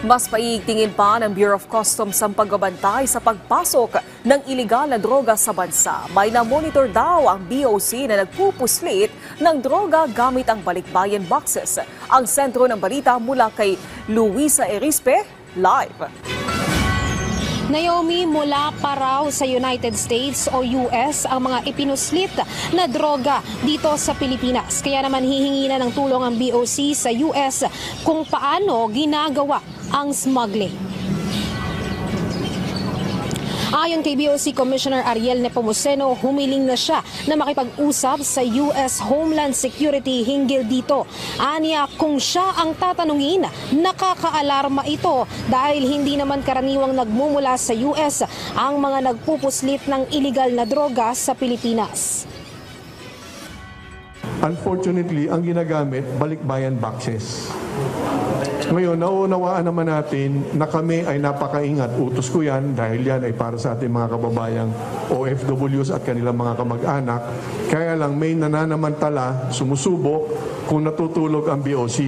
Mas paiigtingin pa ng Bureau of Customs ang pagbabantay sa pagpasok ng iligal na droga sa bansa. May na-monitor daw ang BOC na nagpupuslit ng droga gamit ang balikbayan boxes. Ang sentro ng balita mula kay Luisa Erispe, live. Naomi, mula pa raw sa United States o US ang mga ipinuslit na droga dito sa Pilipinas. Kaya naman hihingi na ng tulong ang BOC sa US kung paano ginagawa ang smuggling. Ayon kay BOC Commissioner Ariel Nepomuceno, humiling na siya na makipag-usap sa US Homeland Security hinggil dito. Aniya, kung siya ang tatanungin, nakakaalarma ito dahil hindi naman karaniwang nagmumula sa US ang mga nagpupuslit ng iligal na droga sa Pilipinas. Unfortunately, ang ginagamit, balikbayan boxes. Ngayon, nauunawaan naman natin na kami ay napakaingat. Utos ko yan dahil yan ay para sa ating mga kababayang OFWs at kanilang mga kamag-anak. Kaya lang may nananamantala, sumusubok kung natutulog ang BOC.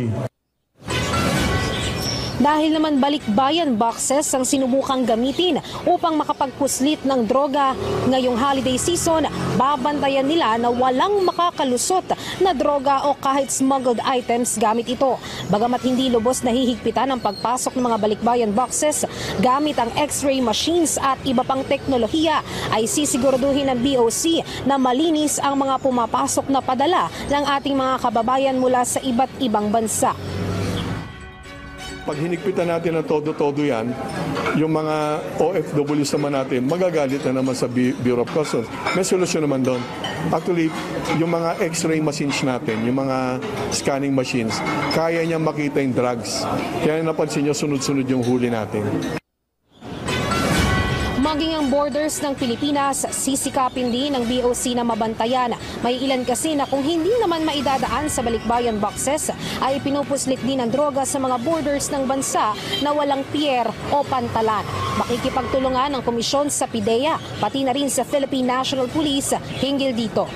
Dahil naman balikbayan boxes ang sinubukang gamitin upang makapagpuslit ng droga ngayong holiday season, babantayan nila na walang makakalusot na droga o kahit smuggled items gamit ito. Bagamat hindi lubos nahihigpitan ang pagpasok ng mga balikbayan boxes gamit ang X-ray machines at iba pang teknolohiya, ay sisiguraduhin ng BOC na malinis ang mga pumapasok na padala ng ating mga kababayan mula sa iba't ibang bansa. Pag hinigpitan natin ng todo-todo yan, yung mga OFWs naman natin, magagalit na naman sa Bureau of Customs. May solusyon naman doon. Actually, yung mga X-ray machines natin, yung mga scanning machines, kaya niya makita yung drugs. Kaya napansin nyo, sunod-sunod yung huli natin. Maging ang borders ng Pilipinas, sisikapin din ng BOC na mabantayan. May ilan kasi na kung hindi naman maidadaan sa balikbayan boxes, ay pinupuslit din ang droga sa mga borders ng bansa na walang pier o pantalan. Makikipagtulungan ang komisyon sa PIDEA, pati na rin sa Philippine National Police hinggil dito.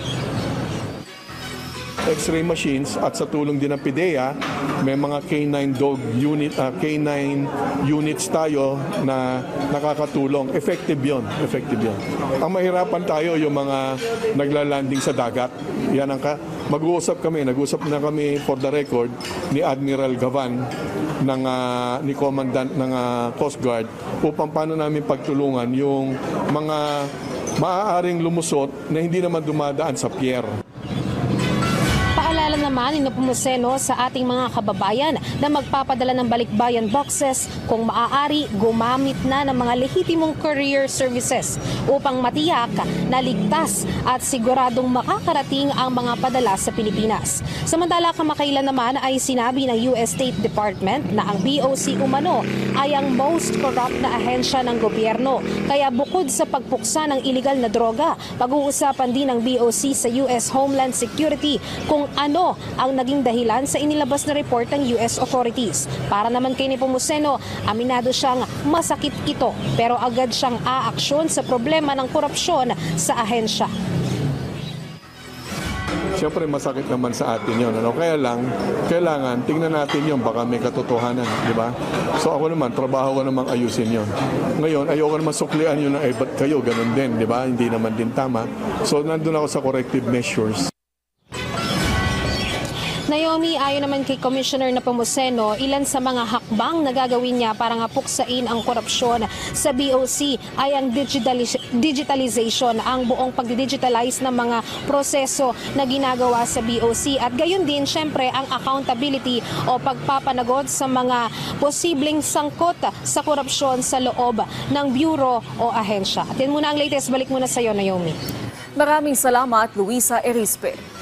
X-ray machines at sa tulong din ng PIDEA, may mga K9 dog unit, K9 units tayo na nakakatulong. Effective yon, effective yon. Ang mahirapan tayo yung mga naglalanding sa dagat. Yan ang nag-uusap na kami for the record ni Admiral Gavan ni Commandant ng Coast Guard upang paano namin pagtulungan yung mga maaaring lumusot na hindi naman dumadaan sa pier. Paalala naman ni Nepomuceno sa ating mga kababayan na magpapadala ng balikbayan boxes kung maaari gumamit na ng mga lehitimong courier services upang matiyak na ligtas at siguradong makakarating ang mga padala sa Pilipinas. Samantala, kamakailan naman ay sinabi ng US State Department na ang BOC umano ay ang most corrupt na ahensya ng gobyerno. Kaya bukod sa pagpuksa ng iligal na droga, pag-uusapan din ng BOC sa US Homeland Security kung ano ang naging dahilan sa inilabas na report ng US authorities. Para naman kay Nepomuceno, aminado siyang masakit ito pero agad siyang aaksyon sa problema ng korupsyon sa ahensya. Siyempre masakit naman sa atin yun. Kaya lang, kailangan tingnan natin yun, baka may katotohanan, di ba? So ako naman, trabaho ko namang ayusin yun. Ngayon, ayoko naman suklian yun na, ba't kayo, ganun din, di ba? Hindi naman din tama. So nandun ako sa corrective measures. Naomi, ayon naman kay Commissioner Nepomuceno, ilan sa mga hakbang na gagawin niya para nga puksain ang korupsyon sa BOC ay ang digitalization, ang buong pag-digitalize ng mga proseso na ginagawa sa BOC. At gayon din, syempre, ang accountability o pagpapanagod sa mga posibleng sangkot sa korupsyon sa loob ng bureau o ahensya. At yan muna ang latest. Balik muna sa iyo, Naomi. Maraming salamat, Luisa Erispe.